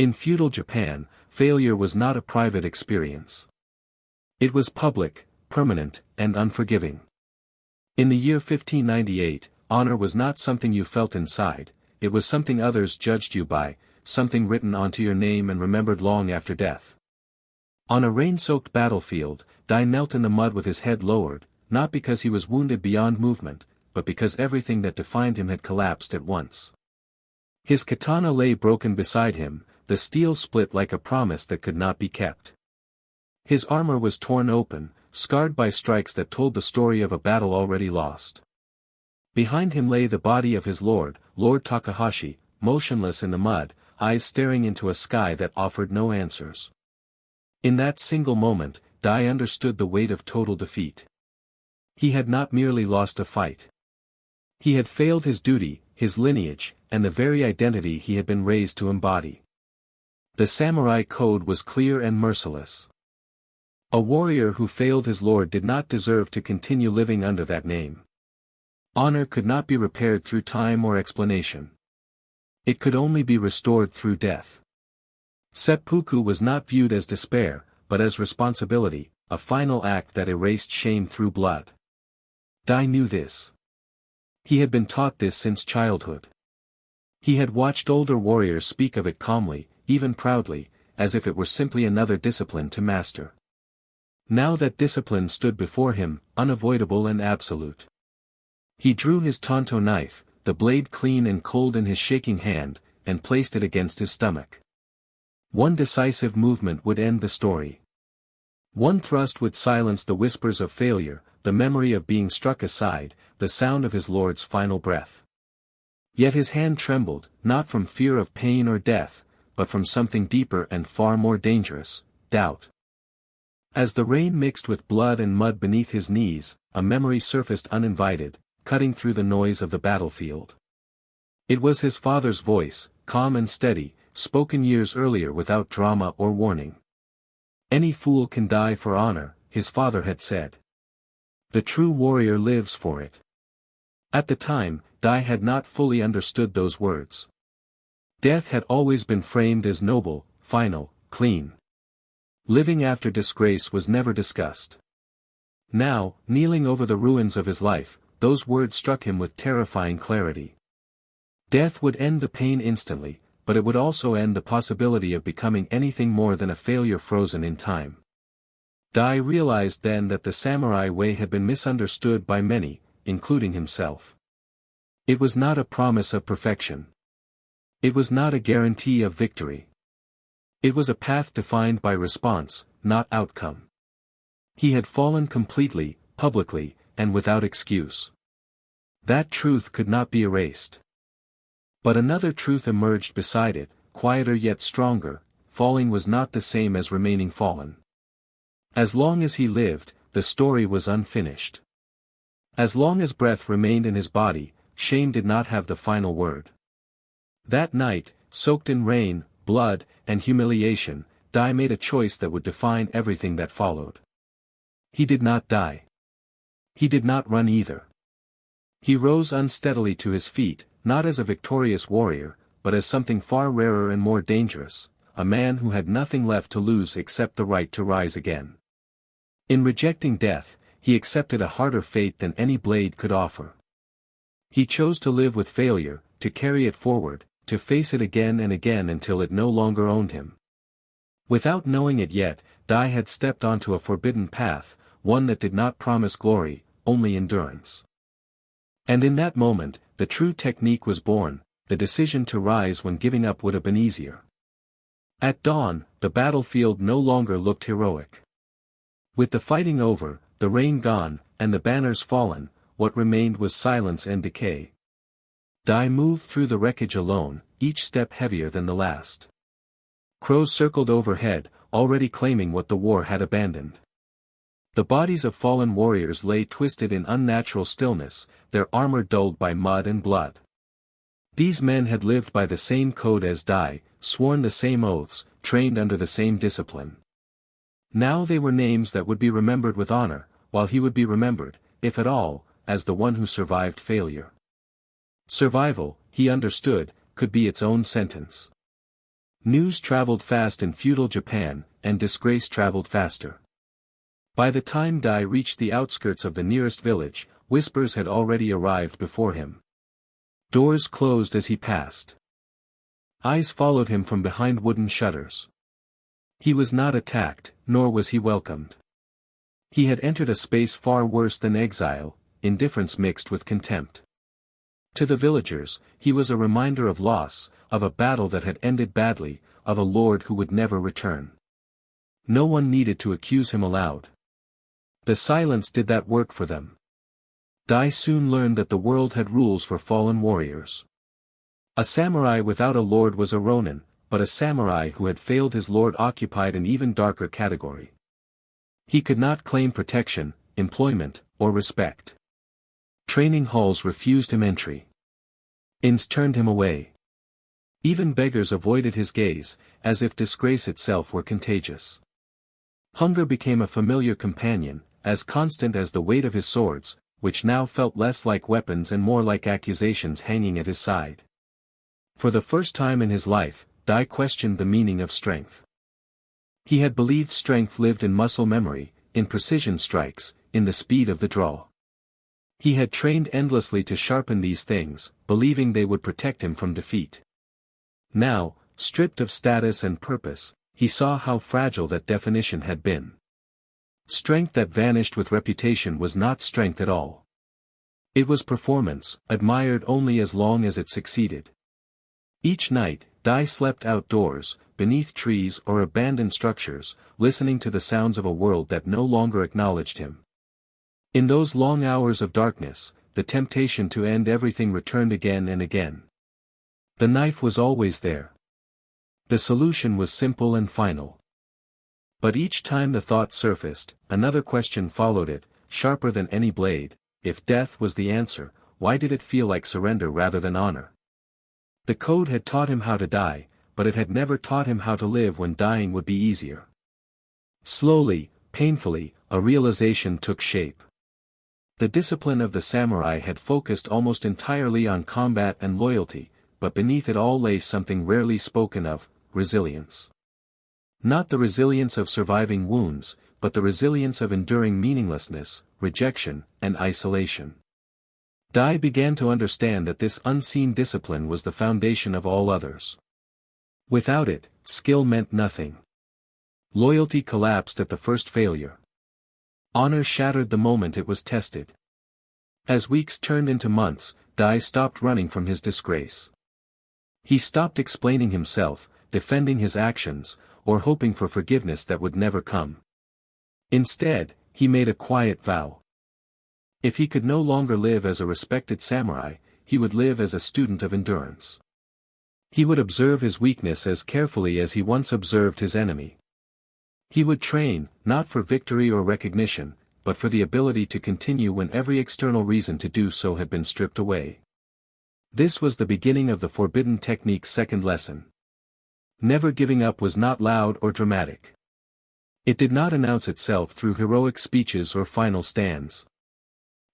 In feudal Japan, failure was not a private experience. It was public, permanent, and unforgiving. In the year 1598, honor was not something you felt inside, it was something others judged you by, something written onto your name and remembered long after death. On a rain-soaked battlefield, Dai knelt in the mud with his head lowered, not because he was wounded beyond movement, but because everything that defined him had collapsed at once. His katana lay broken beside him, the steel split like a promise that could not be kept. His armor was torn open, scarred by strikes that told the story of a battle already lost. Behind him lay the body of his lord, Lord Takahashi, motionless in the mud, eyes staring into a sky that offered no answers. In that single moment, Dai understood the weight of total defeat. He had not merely lost a fight. He had failed his duty, his lineage, and the very identity he had been raised to embody. The samurai code was clear and merciless. A warrior who failed his lord did not deserve to continue living under that name. Honor could not be repaired through time or explanation. It could only be restored through death. Seppuku was not viewed as despair, but as responsibility, a final act that erased shame through blood. Dai knew this. He had been taught this since childhood. He had watched older warriors speak of it calmly, even proudly, as if it were simply another discipline to master. Now that discipline stood before him, unavoidable and absolute. He drew his tanto knife, the blade clean and cold in his shaking hand, and placed it against his stomach. One decisive movement would end the story. One thrust would silence the whispers of failure, the memory of being struck aside, the sound of his lord's final breath. Yet his hand trembled, not from fear of pain or death, but from something deeper and far more dangerous, doubt. As the rain mixed with blood and mud beneath his knees, a memory surfaced uninvited, cutting through the noise of the battlefield. It was his father's voice, calm and steady, spoken years earlier without drama or warning. "Any fool can die for honor," his father had said. "The true warrior lives for it." At the time, Dai had not fully understood those words. Death had always been framed as noble, final, clean. Living after disgrace was never discussed. Now, kneeling over the ruins of his life, those words struck him with terrifying clarity. Death would end the pain instantly, but it would also end the possibility of becoming anything more than a failure frozen in time. Dai realized then that the samurai way had been misunderstood by many, including himself. It was not a promise of perfection. It was not a guarantee of victory. It was a path defined by response, not outcome. He had fallen completely, publicly, and without excuse. That truth could not be erased. But another truth emerged beside it, quieter yet stronger: falling was not the same as remaining fallen. As long as he lived, the story was unfinished. As long as breath remained in his body, shame did not have the final word. That night, soaked in rain, blood, and humiliation, Dai made a choice that would define everything that followed. He did not die. He did not run either. He rose unsteadily to his feet, not as a victorious warrior, but as something far rarer and more dangerous, a man who had nothing left to lose except the right to rise again. In rejecting death, he accepted a harder fate than any blade could offer. He chose to live with failure, to carry it forward, to face it again and again until it no longer owned him. Without knowing it yet, Dai had stepped onto a forbidden path, one that did not promise glory, only endurance. And in that moment, the true technique was born, the decision to rise when giving up would have been easier. At dawn, the battlefield no longer looked heroic. With the fighting over, the rain gone, and the banners fallen, what remained was silence and decay. Dai moved through the wreckage alone, each step heavier than the last. Crows circled overhead, already claiming what the war had abandoned. The bodies of fallen warriors lay twisted in unnatural stillness, their armor dulled by mud and blood. These men had lived by the same code as Dai, sworn the same oaths, trained under the same discipline. Now they were names that would be remembered with honor, while he would be remembered, if at all, as the one who survived failure. Survival, he understood, could be its own sentence. News traveled fast in feudal Japan, and disgrace traveled faster. By the time Dai reached the outskirts of the nearest village, whispers had already arrived before him. Doors closed as he passed. Eyes followed him from behind wooden shutters. He was not attacked, nor was he welcomed. He had entered a space far worse than exile, indifference mixed with contempt. To the villagers, he was a reminder of loss, of a battle that had ended badly, of a lord who would never return. No one needed to accuse him aloud. The silence did that work for them. Dai soon learned that the world had rules for fallen warriors. A samurai without a lord was a ronin, but a samurai who had failed his lord occupied an even darker category. He could not claim protection, employment, or respect. Training halls refused him entry. Inns turned him away. Even beggars avoided his gaze, as if disgrace itself were contagious. Hunger became a familiar companion, as constant as the weight of his swords, which now felt less like weapons and more like accusations hanging at his side. For the first time in his life, Dai questioned the meaning of strength. He had believed strength lived in muscle memory, in precision strikes, in the speed of the draw. He had trained endlessly to sharpen these things, believing they would protect him from defeat. Now, stripped of status and purpose, he saw how fragile that definition had been. Strength that vanished with reputation was not strength at all. It was performance, admired only as long as it succeeded. Each night, Dai slept outdoors, beneath trees or abandoned structures, listening to the sounds of a world that no longer acknowledged him. In those long hours of darkness, the temptation to end everything returned again and again. The knife was always there. The solution was simple and final. But each time the thought surfaced, another question followed it, sharper than any blade: if death was the answer, why did it feel like surrender rather than honor? The code had taught him how to die, but it had never taught him how to live when dying would be easier. Slowly, painfully, a realization took shape. The discipline of the samurai had focused almost entirely on combat and loyalty, but beneath it all lay something rarely spoken of: resilience. Not the resilience of surviving wounds, but the resilience of enduring meaninglessness, rejection, and isolation. Dai began to understand that this unseen discipline was the foundation of all others. Without it, skill meant nothing. Loyalty collapsed at the first failure. Honor shattered the moment it was tested. As weeks turned into months, Dai stopped running from his disgrace. He stopped explaining himself, defending his actions, or hoping for forgiveness that would never come. Instead, he made a quiet vow. If he could no longer live as a respected samurai, he would live as a student of endurance. He would observe his weakness as carefully as he once observed his enemy. He would train, not for victory or recognition, but for the ability to continue when every external reason to do so had been stripped away. This was the beginning of the forbidden technique's second lesson. Never giving up was not loud or dramatic. It did not announce itself through heroic speeches or final stands.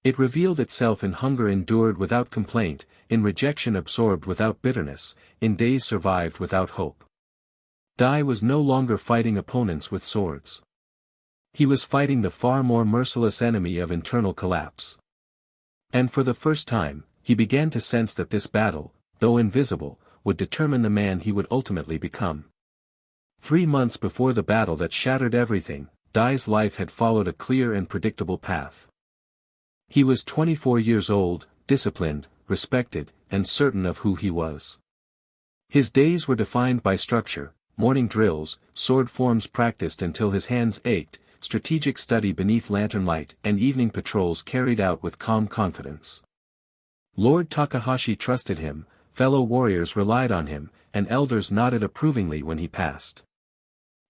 It revealed itself in hunger endured without complaint, in rejection absorbed without bitterness, in days survived without hope. Dai was no longer fighting opponents with swords. He was fighting the far more merciless enemy of internal collapse. And for the first time, he began to sense that this battle, though invisible, would determine the man he would ultimately become. 3 months before the battle that shattered everything, Dai's life had followed a clear and predictable path. He was 24 years old, disciplined, respected, and certain of who he was. His days were defined by structure, morning drills, sword forms practiced until his hands ached, strategic study beneath lantern light, and evening patrols carried out with calm confidence. Lord Takahashi trusted him, fellow warriors relied on him, and elders nodded approvingly when he passed.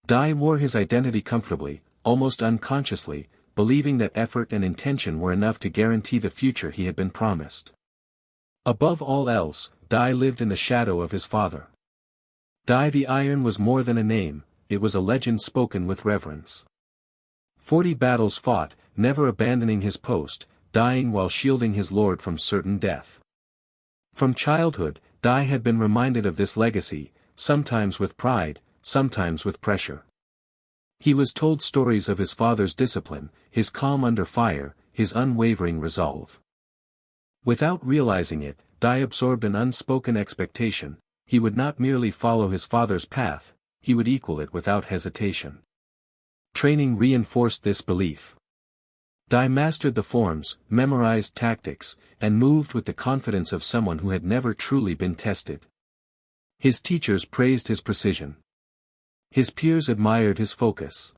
Dai wore his identity comfortably, almost unconsciously, believing that effort and intention were enough to guarantee the future he had been promised. Above all else, Dai lived in the shadow of his father. Dai the Iron was more than a name, it was a legend spoken with reverence. 40 battles fought, never abandoning his post, dying while shielding his lord from certain death. From childhood, Dai had been reminded of this legacy, sometimes with pride, sometimes with pressure. He was told stories of his father's discipline, his calm under fire, his unwavering resolve. Without realizing it, Dai absorbed an unspoken expectation: he would not merely follow his father's path, he would equal it without hesitation. Training reinforced this belief. Dai mastered the forms, memorized tactics, and moved with the confidence of someone who had never truly been tested. His teachers praised his precision. His peers admired his focus.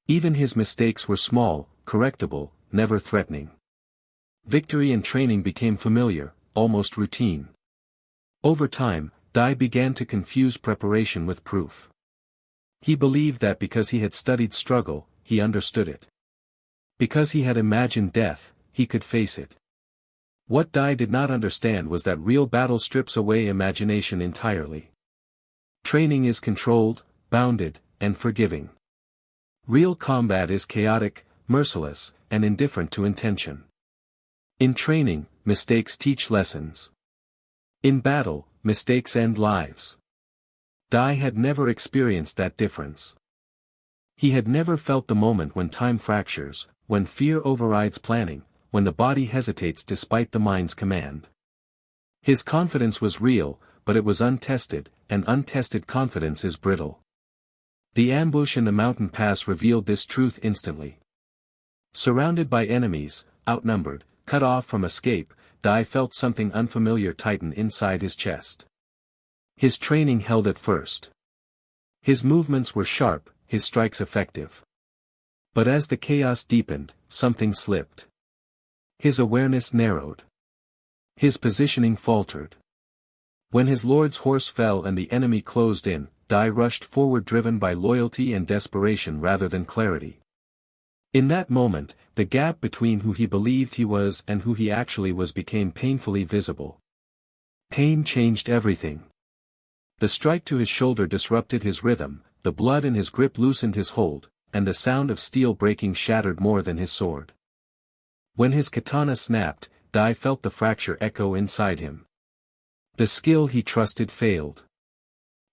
Even his mistakes were small, correctable, never threatening. Victory and training became familiar, almost routine. Over time, Dai began to confuse preparation with proof. He believed that because he had studied struggle, he understood it. Because he had imagined death, he could face it. What Dai did not understand was that real battle strips away imagination entirely. Training is controlled, bounded, and forgiving. Real combat is chaotic, merciless, and indifferent to intention. In training, mistakes teach lessons. In battle, mistakes end lives. Dai had never experienced that difference. He had never felt the moment when time fractures, when fear overrides planning, when the body hesitates despite the mind's command. His confidence was real, but it was untested, and untested confidence is brittle. The ambush in the mountain pass revealed this truth instantly. Surrounded by enemies, outnumbered, cut off from escape, Dai felt something unfamiliar tighten inside his chest. His training held at first. His movements were sharp, his strikes effective. But as the chaos deepened, something slipped. His awareness narrowed. His positioning faltered. When his lord's horse fell and the enemy closed in, Dai rushed forward driven by loyalty and desperation rather than clarity. In that moment, the gap between who he believed he was and who he actually was became painfully visible. Pain changed everything. The strike to his shoulder disrupted his rhythm, the blood in his grip loosened his hold, and the sound of steel breaking shattered more than his sword. When his katana snapped, Dai felt the fracture echo inside him. The skill he trusted failed.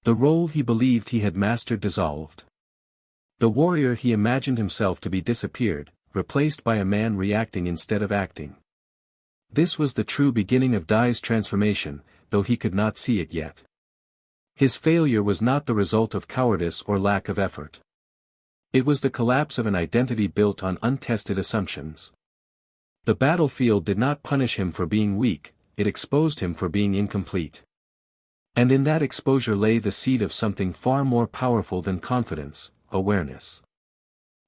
The role he believed he had mastered dissolved. The warrior he imagined himself to be disappeared, replaced by a man reacting instead of acting. This was the true beginning of Dai's transformation, though he could not see it yet. His failure was not the result of cowardice or lack of effort. It was the collapse of an identity built on untested assumptions. The battlefield did not punish him for being weak, it exposed him for being incomplete. And in that exposure lay the seed of something far more powerful than confidence: awareness.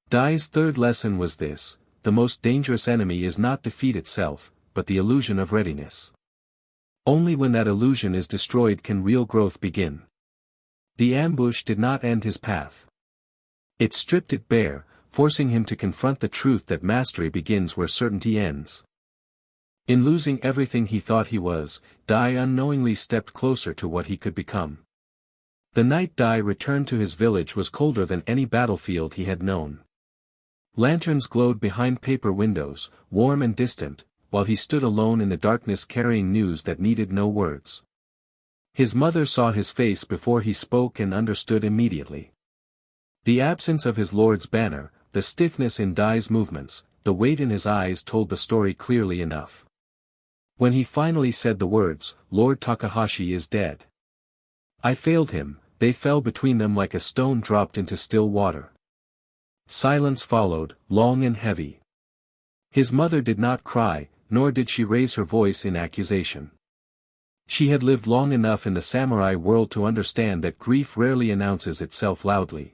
Dai's third lesson was this: the most dangerous enemy is not defeat itself, but the illusion of readiness. Only when that illusion is destroyed can real growth begin. The ambush did not end his path. It stripped it bare, forcing him to confront the truth that mastery begins where certainty ends. In losing everything he thought he was, Dai unknowingly stepped closer to what he could become. The night Dai returned to his village was colder than any battlefield he had known. Lanterns glowed behind paper windows, warm and distant, while he stood alone in the darkness carrying news that needed no words. His mother saw his face before he spoke and understood immediately. The absence of his lord's banner, the stiffness in Dai's movements, the weight in his eyes told the story clearly enough. When he finally said the words, "Lord Takahashi is dead. I failed him," they fell between them like a stone dropped into still water. Silence followed, long and heavy. His mother did not cry, nor did she raise her voice in accusation. She had lived long enough in the samurai world to understand that grief rarely announces itself loudly.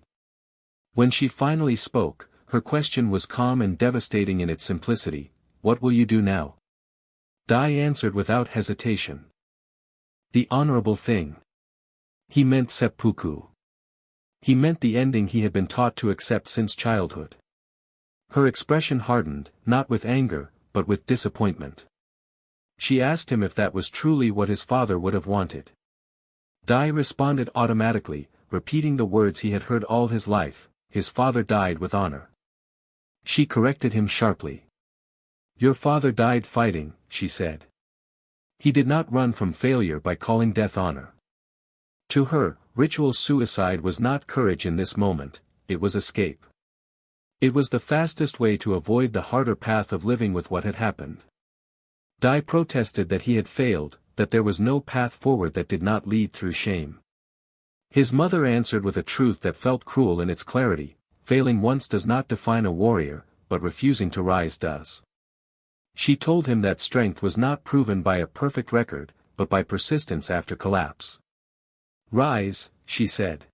When she finally spoke, her question was calm and devastating in its simplicity: "What will you do now?" Dai answered without hesitation: "The honorable thing." He meant seppuku. He meant the ending he had been taught to accept since childhood. Her expression hardened, not with anger, but with disappointment. She asked him if that was truly what his father would have wanted. Dai responded automatically, repeating the words he had heard all his life: "His father died with honor." She corrected him sharply. "Your father died fighting," she said. "He did not run from failure by calling death honor." To her, ritual suicide was not courage in this moment, it was escape. It was the fastest way to avoid the harder path of living with what had happened. Dai protested that he had failed, that there was no path forward that did not lead through shame. His mother answered with a truth that felt cruel in its clarity: failing once does not define a warrior, but refusing to rise does. She told him that strength was not proven by a perfect record, but by persistence after collapse. Rise, she said.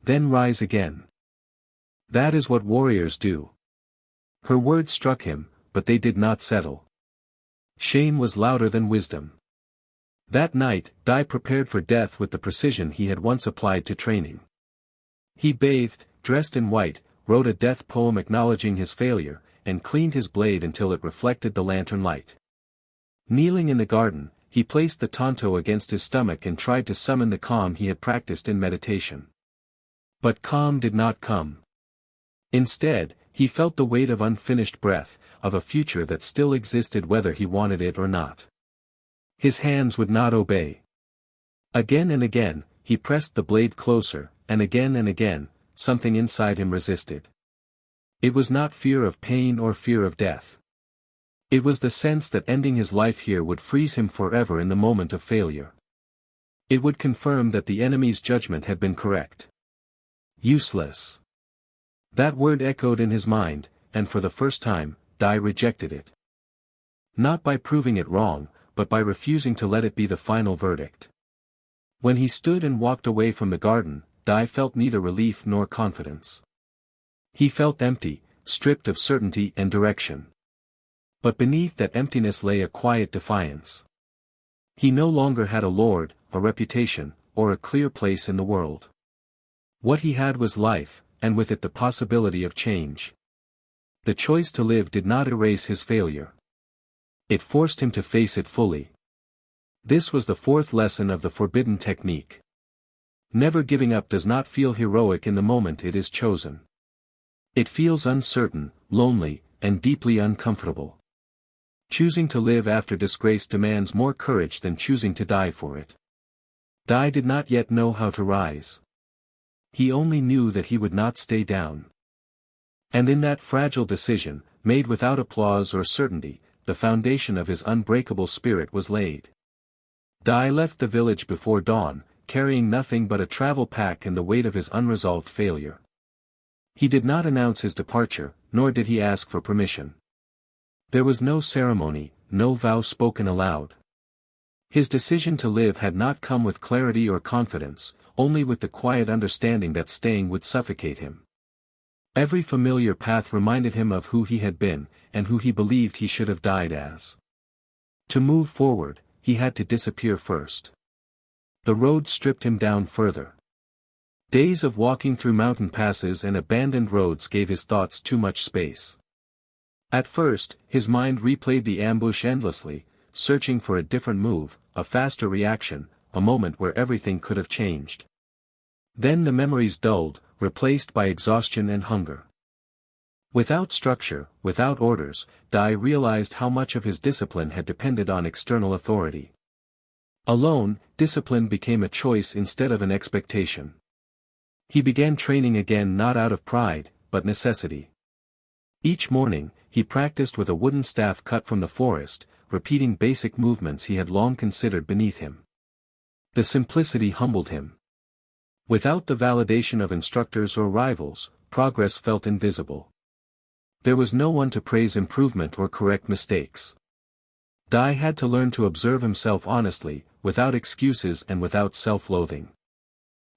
Then rise again. That is what warriors do. Her words struck him, but they did not settle. Shame was louder than wisdom. That night, Dai prepared for death with the precision he had once applied to training. He bathed, dressed in white, wrote a death poem acknowledging his failure, and cleaned his blade until it reflected the lantern light. Kneeling in the garden, he placed the tanto against his stomach and tried to summon the calm he had practiced in meditation. But calm did not come. Instead, he felt the weight of unfinished breath, of a future that still existed whether he wanted it or not. His hands would not obey. Again and again, he pressed the blade closer, and again, something inside him resisted. It was not fear of pain or fear of death. It was the sense that ending his life here would freeze him forever in the moment of failure. It would confirm that the enemy's judgment had been correct. Useless. That word echoed in his mind, and for the first time, Dai rejected it. Not by proving it wrong, but by refusing to let it be the final verdict. When he stood and walked away from the garden, Dai felt neither relief nor confidence. He felt empty, stripped of certainty and direction. But beneath that emptiness lay a quiet defiance. He no longer had a lord, a reputation, or a clear place in the world. What he had was life, and with it the possibility of change. The choice to live did not erase his failure. It forced him to face it fully. This was the fourth lesson of the forbidden technique. Never giving up does not feel heroic in the moment it is chosen. It feels uncertain, lonely, and deeply uncomfortable. Choosing to live after disgrace demands more courage than choosing to die for it. Dai did not yet know how to rise. He only knew that he would not stay down. And in that fragile decision, made without applause or certainty, the foundation of his unbreakable spirit was laid. Dai left the village before dawn, carrying nothing but a travel pack and the weight of his unresolved failure. He did not announce his departure, nor did he ask for permission. There was no ceremony, no vow spoken aloud. His decision to live had not come with clarity or confidence, only with the quiet understanding that staying would suffocate him. Every familiar path reminded him of who he had been, and who he believed he should have died as. To move forward, he had to disappear first. The road stripped him down further. Days of walking through mountain passes and abandoned roads gave his thoughts too much space. At first, his mind replayed the ambush endlessly, searching for a different move, a faster reaction, a moment where everything could have changed. Then the memories dulled, replaced by exhaustion and hunger. Without structure, without orders, Dai realized how much of his discipline had depended on external authority. Alone, discipline became a choice instead of an expectation. He began training again not out of pride, but necessity. Each morning, he practiced with a wooden staff cut from the forest, repeating basic movements he had long considered beneath him. The simplicity humbled him. Without the validation of instructors or rivals, progress felt invisible. There was no one to praise improvement or correct mistakes. Dai had to learn to observe himself honestly, without excuses and without self-loathing.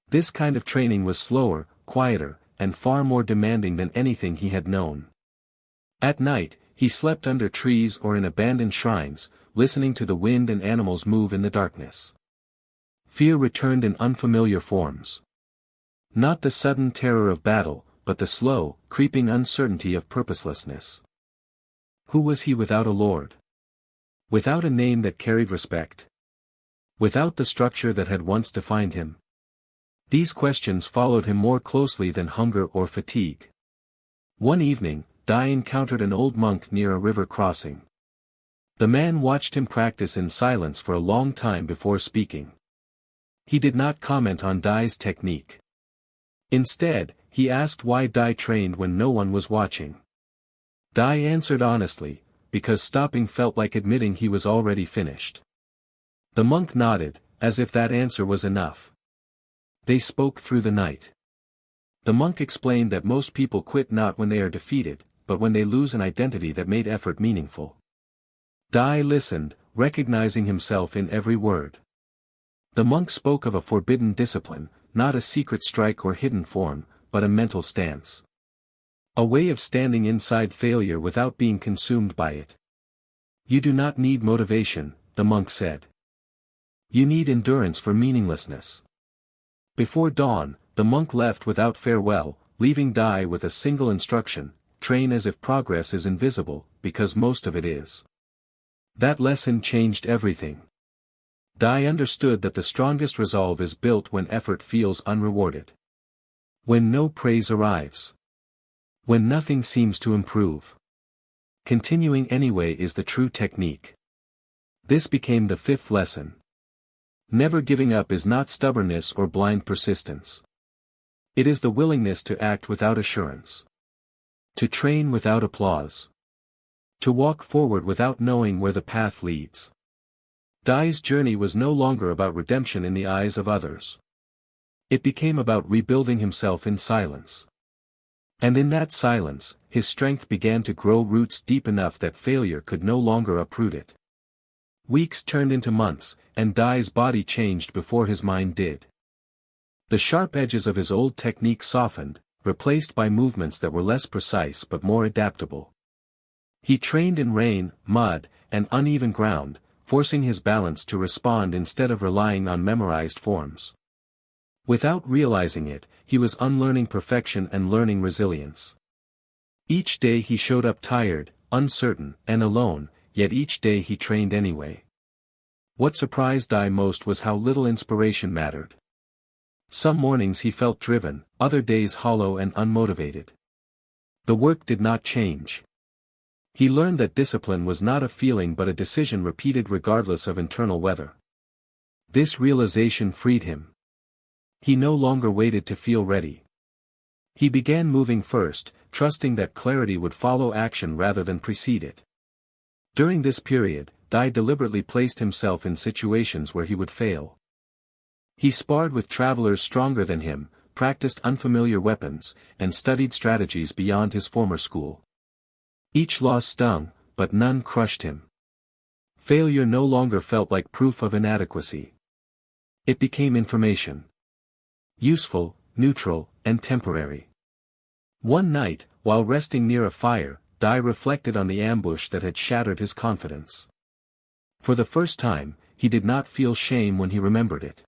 This kind of training was slower, quieter, and far more demanding than anything he had known. At night, he slept under trees or in abandoned shrines, listening to the wind and animals move in the darkness. Fear returned in unfamiliar forms. Not the sudden terror of battle, but the slow, creeping uncertainty of purposelessness. Who was he without a lord? Without a name that carried respect? Without the structure that had once defined him? These questions followed him more closely than hunger or fatigue. One evening, Dai encountered an old monk near a river crossing. The man watched him practice in silence for a long time before speaking. He did not comment on Dai's technique. Instead, he asked why Dai trained when no one was watching. Dai answered honestly, because stopping felt like admitting he was already finished. The monk nodded, as if that answer was enough. They spoke through the night. The monk explained that most people quit not when they are defeated, but when they lose an identity that made effort meaningful. Dai listened, recognizing himself in every word. The monk spoke of a forbidden discipline, not a secret strike or hidden form, but a mental stance. A way of standing inside failure without being consumed by it. You do not need motivation, the monk said. You need endurance for meaninglessness. Before dawn, the monk left without farewell, leaving Dai with a single instruction: train as if progress is invisible, because most of it is. That lesson changed everything. Dai understood that the strongest resolve is built when effort feels unrewarded. When no praise arrives. When nothing seems to improve. Continuing anyway is the true technique. This became the fifth lesson. Never giving up is not stubbornness or blind persistence. It is the willingness to act without assurance. To train without applause. To walk forward without knowing where the path leads. Dai's journey was no longer about redemption in the eyes of others. It became about rebuilding himself in silence. And in that silence, his strength began to grow roots deep enough that failure could no longer uproot it. Weeks turned into months, and Dai's body changed before his mind did. The sharp edges of his old technique softened, replaced by movements that were less precise but more adaptable. He trained in rain, mud, and uneven ground, forcing his balance to respond instead of relying on memorized forms. Without realizing it, he was unlearning perfection and learning resilience. Each day he showed up tired, uncertain, and alone, yet each day he trained anyway. What surprised Dai most was how little inspiration mattered. Some mornings he felt driven, other days hollow and unmotivated. The work did not change. He learned that discipline was not a feeling but a decision repeated regardless of internal weather. This realization freed him. He no longer waited to feel ready. He began moving first, trusting that clarity would follow action rather than precede it. During this period, Dai deliberately placed himself in situations where he would fail. He sparred with travelers stronger than him, practiced unfamiliar weapons, and studied strategies beyond his former school. Each loss stung, but none crushed him. Failure no longer felt like proof of inadequacy. It became information. Useful, neutral, and temporary. One night, while resting near a fire, Dai reflected on the ambush that had shattered his confidence. For the first time, he did not feel shame when he remembered it.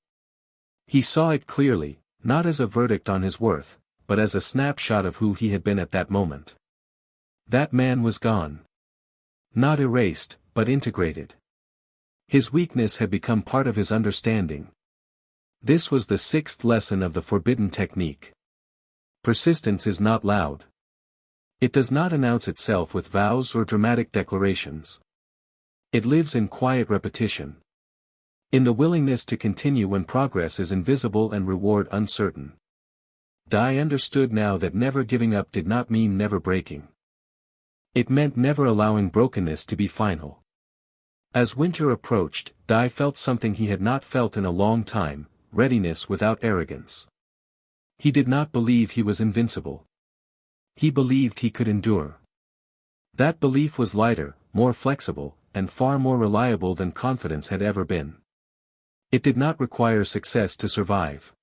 He saw it clearly, not as a verdict on his worth, but as a snapshot of who he had been at that moment. That man was gone. Not erased, but integrated. His weakness had become part of his understanding. This was the sixth lesson of the forbidden technique. Persistence is not loud. It does not announce itself with vows or dramatic declarations. It lives in quiet repetition. In the willingness to continue when progress is invisible and reward uncertain. Dai understood now that never giving up did not mean never breaking. It meant never allowing brokenness to be final. As winter approached, Dai felt something he had not felt in a long time: readiness without arrogance. He did not believe he was invincible. He believed he could endure. That belief was lighter, more flexible, and far more reliable than confidence had ever been. It did not require success to survive.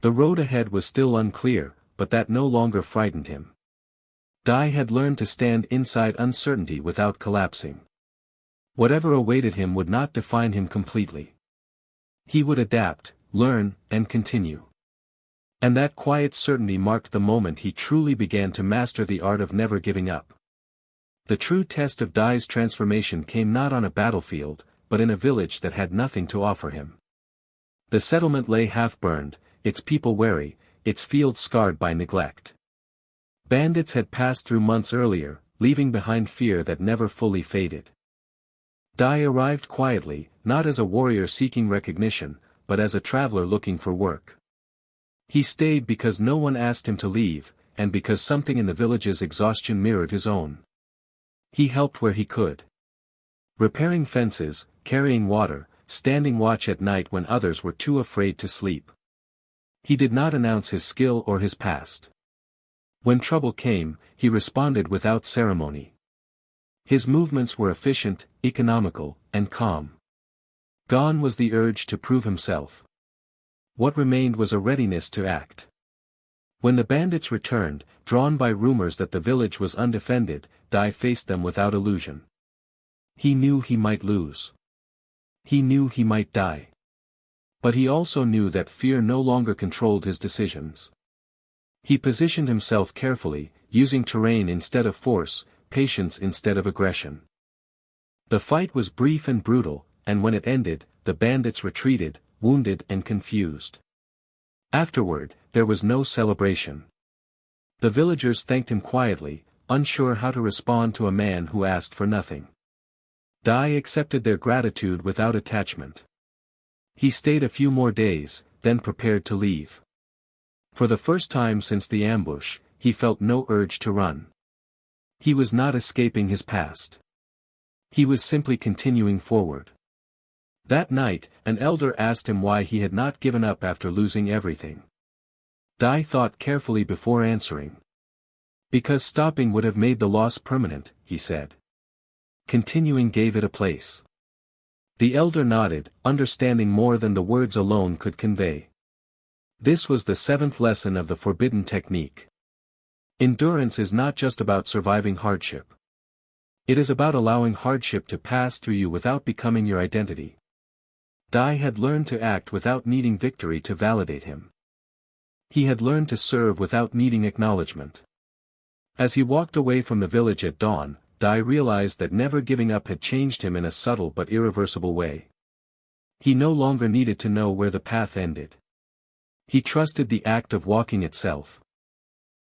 The road ahead was still unclear, but that no longer frightened him. Dai had learned to stand inside uncertainty without collapsing. Whatever awaited him would not define him completely. He would adapt, learn, and continue. And that quiet certainty marked the moment he truly began to master the art of never giving up. The true test of Dai's transformation came not on a battlefield, but in a village that had nothing to offer him. The settlement lay half-burned, its people weary, its fields scarred by neglect. Bandits had passed through months earlier, leaving behind fear that never fully faded. Dai arrived quietly, not as a warrior seeking recognition, but as a traveler looking for work. He stayed because no one asked him to leave, and because something in the village's exhaustion mirrored his own. He helped where he could. Repairing fences, carrying water, standing watch at night when others were too afraid to sleep. He did not announce his skill or his past. When trouble came, he responded without ceremony. His movements were efficient, economical, and calm. Gone was the urge to prove himself. What remained was a readiness to act. When the bandits returned, drawn by rumors that the village was undefended, Dai faced them without illusion. He knew he might lose. He knew he might die. But he also knew that fear no longer controlled his decisions. He positioned himself carefully, using terrain instead of force, patience instead of aggression. The fight was brief and brutal, and when it ended, the bandits retreated, wounded and confused. Afterward, there was no celebration. The villagers thanked him quietly, unsure how to respond to a man who asked for nothing. Dai accepted their gratitude without attachment. He stayed a few more days, then prepared to leave. For the first time since the ambush, he felt no urge to run. He was not escaping his past. He was simply continuing forward. That night, an elder asked him why he had not given up after losing everything. Dai thought carefully before answering. Because stopping would have made the loss permanent, he said. Continuing gave it a place. The elder nodded, understanding more than the words alone could convey. This was the seventh lesson of the forbidden technique. Endurance is not just about surviving hardship. It is about allowing hardship to pass through you without becoming your identity. Dai had learned to act without needing victory to validate him. He had learned to serve without needing acknowledgement. As he walked away from the village at dawn, Dai realized that never giving up had changed him in a subtle but irreversible way. He no longer needed to know where the path ended. He trusted the act of walking itself.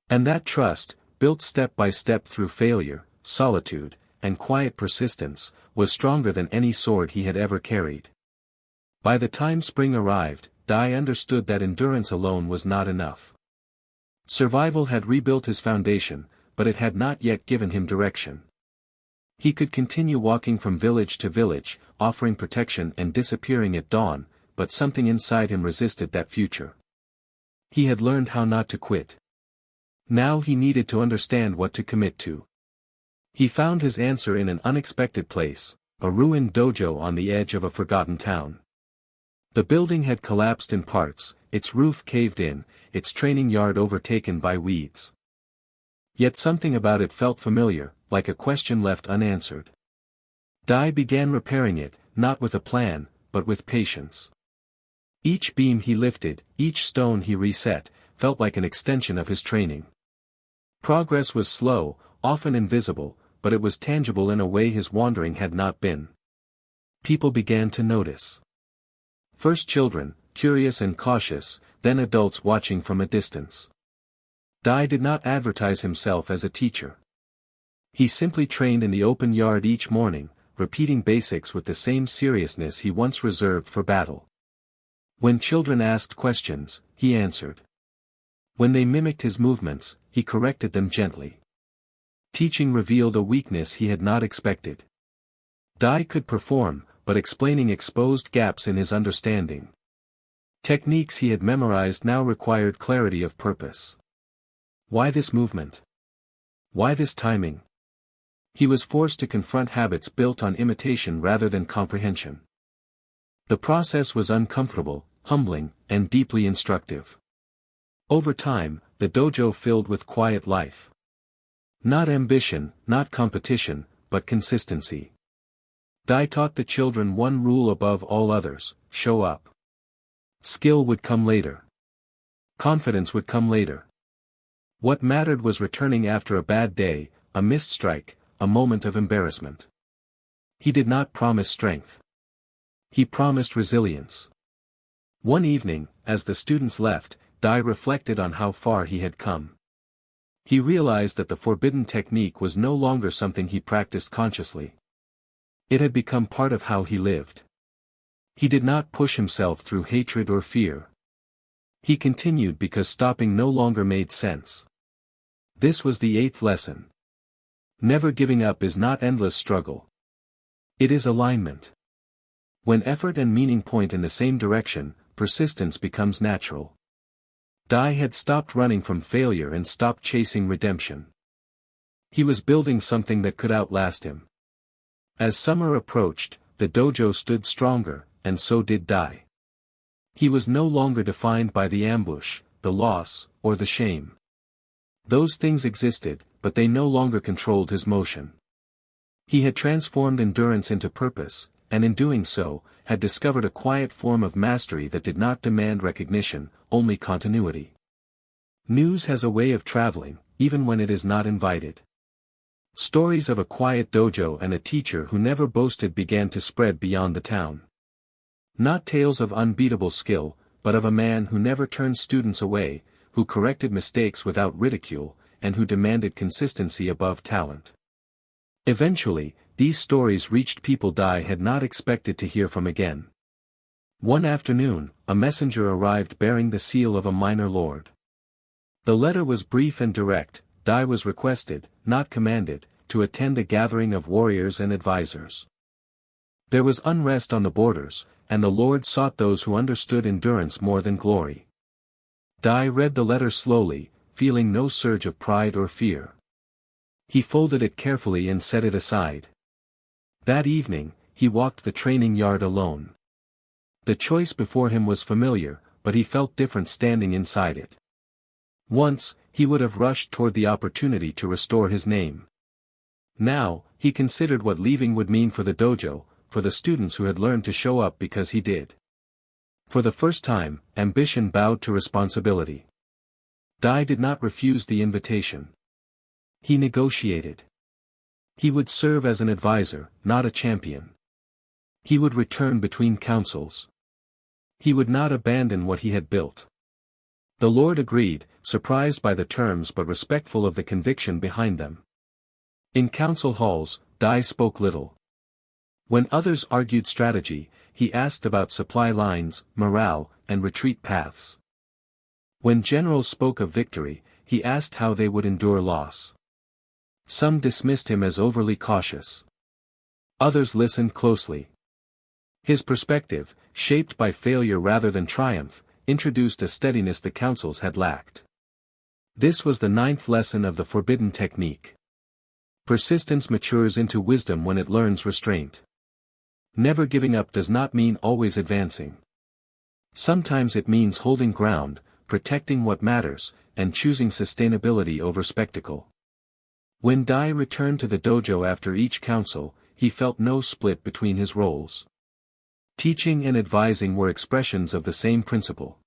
And that trust, built step by step through failure, solitude, and quiet persistence, was stronger than any sword he had ever carried. By the time spring arrived, Dai understood that endurance alone was not enough. Survival had rebuilt his foundation, but it had not yet given him direction. He could continue walking from village to village, offering protection and disappearing at dawn, but something inside him resisted that future. He had learned how not to quit. Now he needed to understand what to commit to. He found his answer in an unexpected place, a ruined dojo on the edge of a forgotten town. The building had collapsed in parts, its roof caved in, its training yard overtaken by weeds. Yet something about it felt familiar, like a question left unanswered. Dai began repairing it, not with a plan, but with patience. Each beam he lifted, each stone he reset, felt like an extension of his training. Progress was slow, often invisible, but it was tangible in a way his wandering had not been. People began to notice. First children, curious and cautious, then adults watching from a distance. Dai did not advertise himself as a teacher. He simply trained in the open yard each morning, repeating basics with the same seriousness he once reserved for battle. When children asked questions, he answered. When they mimicked his movements, he corrected them gently. Teaching revealed a weakness he had not expected. Dai could perform, but explaining exposed gaps in his understanding. Techniques he had memorized now required clarity of purpose. Why this movement? Why this timing? He was forced to confront habits built on imitation rather than comprehension. The process was uncomfortable, humbling, and deeply instructive. Over time, the dojo filled with quiet life. Not ambition, not competition, but consistency. Dai taught the children one rule above all others: show up. Skill would come later. Confidence would come later. What mattered was returning after a bad day, a missed strike, a moment of embarrassment. He did not promise strength. He promised resilience. One evening, as the students left, Dai reflected on how far he had come. He realized that the forbidden technique was no longer something he practiced consciously. It had become part of how he lived. He did not push himself through hatred or fear. He continued because stopping no longer made sense. This was the 8th lesson. Never giving up is not endless struggle. It is alignment. When effort and meaning point in the same direction, persistence becomes natural. Dai had stopped running from failure and stopped chasing redemption. He was building something that could outlast him. As summer approached, the dojo stood stronger, and so did Dai. He was no longer defined by the ambush, the loss, or the shame. Those things existed, but they no longer controlled his motion. He had transformed endurance into purpose, and in doing so, had discovered a quiet form of mastery that did not demand recognition, only continuity. News has a way of traveling, even when it is not invited. Stories of a quiet dojo and a teacher who never boasted began to spread beyond the town. Not tales of unbeatable skill, but of a man who never turned students away, who corrected mistakes without ridicule, and who demanded consistency above talent. Eventually, these stories reached people Dai had not expected to hear from again. One afternoon, a messenger arrived bearing the seal of a minor lord. The letter was brief and direct. Dai was requested, not commanded, to attend a gathering of warriors and advisors. There was unrest on the borders, and the lord sought those who understood endurance more than glory. Dai read the letter slowly, feeling no surge of pride or fear. He folded it carefully and set it aside. That evening, he walked the training yard alone. The choice before him was familiar, but he felt different standing inside it. Once, he would have rushed toward the opportunity to restore his name. Now, he considered what leaving would mean for the dojo, for the students who had learned to show up because he did. For the first time, ambition bowed to responsibility. Dai did not refuse the invitation. He negotiated. He would serve as an advisor, not a champion. He would return between councils. He would not abandon what he had built. The Lord agreed, surprised by the terms but respectful of the conviction behind them. In council halls, Dai spoke little. When others argued strategy, he asked about supply lines, morale, and retreat paths. When generals spoke of victory, he asked how they would endure loss. Some dismissed him as overly cautious. Others listened closely. His perspective, shaped by failure rather than triumph, introduced a steadiness the councils had lacked. This was the 9th lesson of the forbidden technique. Persistence matures into wisdom when it learns restraint. Never giving up does not mean always advancing. Sometimes it means holding ground, protecting what matters, and choosing sustainability over spectacle. When Dai returned to the dojo after each council, he felt no split between his roles. Teaching and advising were expressions of the same principle.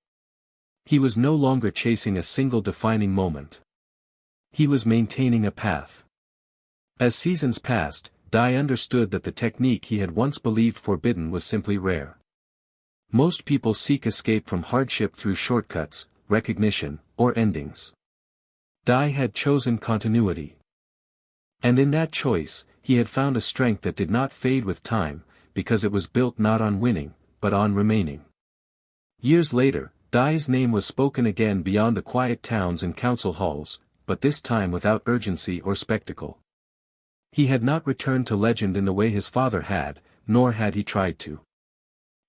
He was no longer chasing a single defining moment. He was maintaining a path. As seasons passed, Dai understood that the technique he had once believed forbidden was simply rare. Most people seek escape from hardship through shortcuts, recognition, or endings. Dai had chosen continuity. And in that choice, he had found a strength that did not fade with time, because it was built not on winning, but on remaining. Years later, Dai's name was spoken again beyond the quiet towns and council halls, but this time without urgency or spectacle. He had not returned to legend in the way his father had, nor had he tried to.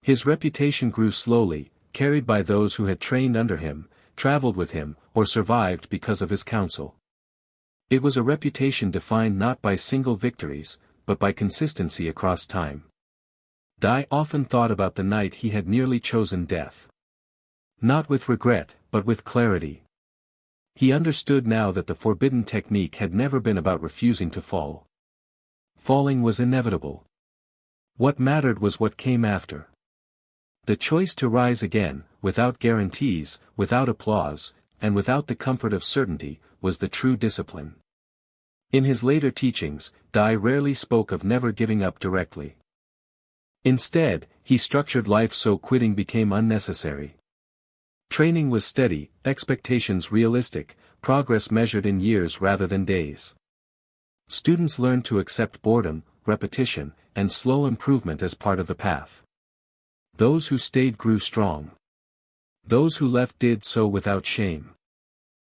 His reputation grew slowly, carried by those who had trained under him, traveled with him, or survived because of his counsel. It was a reputation defined not by single victories, but by consistency across time. Dai often thought about the night he had nearly chosen death. Not with regret, but with clarity. He understood now that the forbidden technique had never been about refusing to fall. Falling was inevitable. What mattered was what came after. The choice to rise again, without guarantees, without applause, and without the comfort of certainty, was the true discipline. In his later teachings, Dai rarely spoke of never giving up directly. Instead, he structured life so quitting became unnecessary. Training was steady, expectations realistic, progress measured in years rather than days. Students learned to accept boredom, repetition, and slow improvement as part of the path. Those who stayed grew strong. Those who left did so without shame.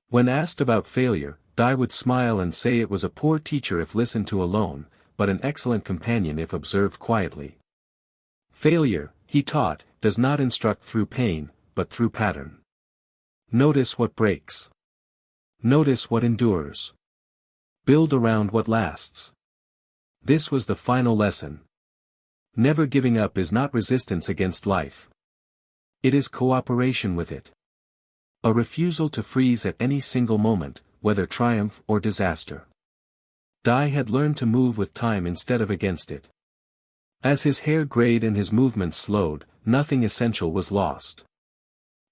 When asked about failure, Dai would smile and say it was a poor teacher if listened to alone, but an excellent companion if observed quietly. Failure, he taught, does not instruct through pain, but through pattern. Notice what breaks. Notice what endures. Build around what lasts. This was the final lesson. Never giving up is not resistance against life. It is cooperation with it. A refusal to freeze at any single moment, whether triumph or disaster. Dai had learned to move with time instead of against it. As his hair grayed and his movements slowed, nothing essential was lost.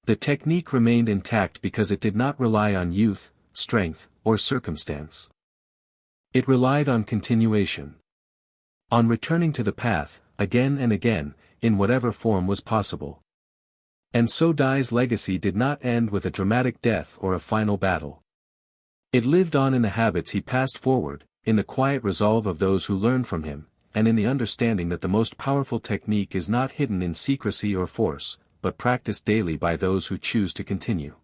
The technique remained intact because it did not rely on youth, strength, or circumstance. It relied on continuation. On returning to the path, again and again, in whatever form was possible. And so Dai's legacy did not end with a dramatic death or a final battle. It lived on in the habits he passed forward, in the quiet resolve of those who learned from him, and in the understanding that the most powerful technique is not hidden in secrecy or force, but practiced daily by those who choose to continue.